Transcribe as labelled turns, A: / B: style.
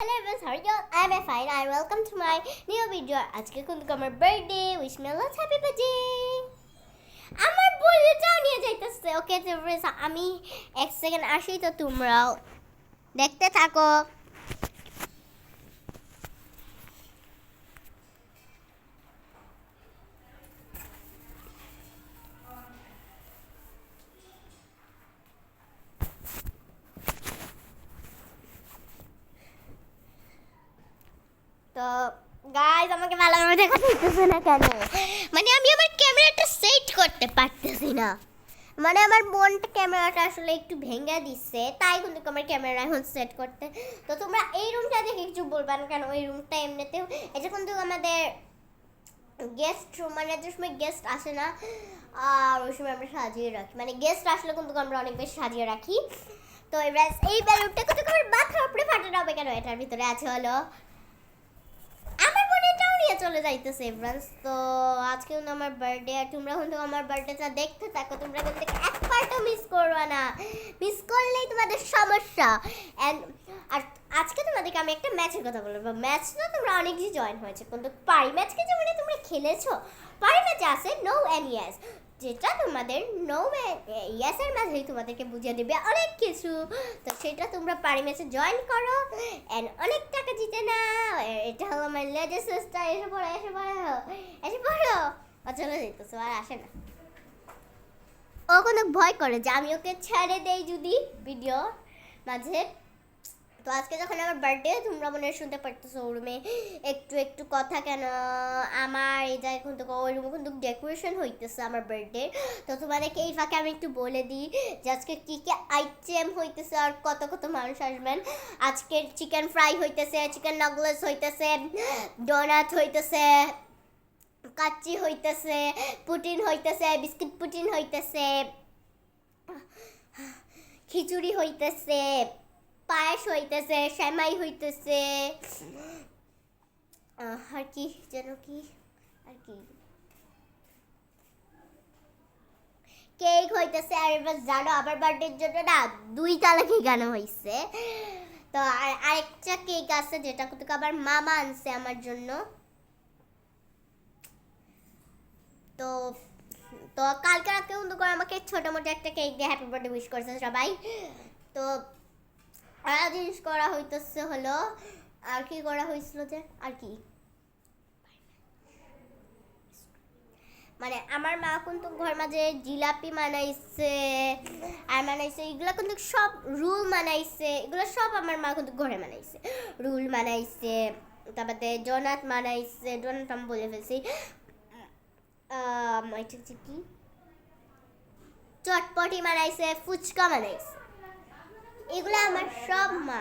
A: Hello everyone, how are you? I'm fine and welcome to my new video. আজকে কিন্তু আমার birthday, wish me lots happy birthday. আমার বইটাও নিয়ে যাইতেছে। ওকে তো আমি এক সেকেন্ড আসি, তো তোমরাও দেখতে থাকো। তো গাইস, আমাকে ভালোভাবে দেখা যাইতেছে না কেন? মানে আমি আমার ক্যামেরাটা সেট করতে পারতেছি না। মানে আমার বোনটা ক্যামেরাটা আসলে একটু ভেঙে দিচ্ছে, তাই কিন্তু আমার ক্যামেরা এখন সেট করতে। তো তোমরা এই রুমটা দেখে কিছু বলবা না কেন? ওই রুমটা এমনিতেও এটা কিন্তু আমাদের গেস্ট রুম, মানে যে সময় গেস্ট আসে না আর ওই সময় আমরা সাজিয়ে রাখি, মানে গেস্ট আসলে কিন্তু আমরা অনেক বেশি সাজিয়ে রাখি। তো এবার এই বেলুনটা কিন্তু আমার মাথার উপরে ফাটানো হবে কেন? এটার ভিতরে আছে হলো আমার বোনেরটাও নিয়ে চলে যাইতেছে এভরান্স। তো আজকে কিন্তু আমার বার্থডে, আর তোমরা কিন্তু আমার বার্থডেটা দেখতে থাকো। তোমরা কিন্তু এক পার্টও মিস করবে না, মিস করলেই তোমাদের সমস্যা। অ্যান্ড আর আজকে তোমাদেরকে আমি একটা ম্যাচের কথা বলবো। ম্যাচ না, তোমরা অনেক কিছু জয়েন হয়েছে, কিন্তু পারি ম্যাচকে যে মানে তোমরা খেলেছো, পারি ম্যাচে আছে নো অ্যান্ড ইয়েস, যেটা তোমাদের নো ইয়াসের মাঝেই তোমাদেরকে বুঝিয়ে দেবে অনেক কিছু। তো সেটা তোমরা পারি ম্যাচে জয়েন করো অ্যান্ড অনেক টাকা জিতে নাও। এটা হলো আমার লেজের সিস্টার। এসে পড়ো, এসে পড়ো, এসে পড়ো। ও চলে যেতেছো, আর আসে না। ও কোনো ভয় করে যে আমি ওকে ছেড়ে দেই যদি ভিডিও মাঝে। তো আজকে যখন আমার বার্থডে, তোমরা মনে হয় শুনতে পারতেছো রুমে একটু একটু কথা কেন। আমার এই জায়গায় কিন্তু ওই রুমে কিন্তু ডেকোরেশন হইতেছে আমার বার্থডে। তো তোমাদেরকে এই ফাঁকে আমি একটু বলে দিই যে আজকে কী কী আইটেম হইতেছে আর কত কত মানুষ আসবেন। আজকে চিকেন ফ্রাই হইতেছে, চিকেন নাগলেটস হইতেছে, ডোনাট হইতেছে, কাচ্চি হইতেছে, পুটিন হইতেছে, বিস্কিট পুটিন হইতেছে, খিচুড়ি হইতেছে, পায়েস হইতেছে, সেমাই হইতেছে, আর কি যেন কি, আর কি কেক হইতেছে। আর এবার জানো আমার বার্থডের জন্য না 2 তালা কেক আনা হয়েছে। তো আর আরেকটা কেক আছে যেটা কিন্তু আবার মামা আনছে আমার জন্য। তো তো কালকে রাতে কিন্তু আমাকে ছোটো মোটো একটা কেক দিয়ে হ্যাপি বার্থডে উইশ করছে সবাই। তো আর জিনিস করা হইতেছে হলো, আর কি করা হয়েছিল যে, আর কি মানে আমার মা কিন্তু ঘর মাঝে জিলাপি বানাইছে আর বানাইছে, এগুলো কিন্তু সব রুল বানাইছে, এগুলো সব আমার মা কিন্তু ঘরে বানাইছে। রুল বানাইছে, তারপরে ডোনাট বানাইছে, ডোনাট আমি বলে ফেলছি, এটা হচ্ছে কি চটপটি বানাইছে, ফুচকা বানাইছে, এগুলো আমার সব মা।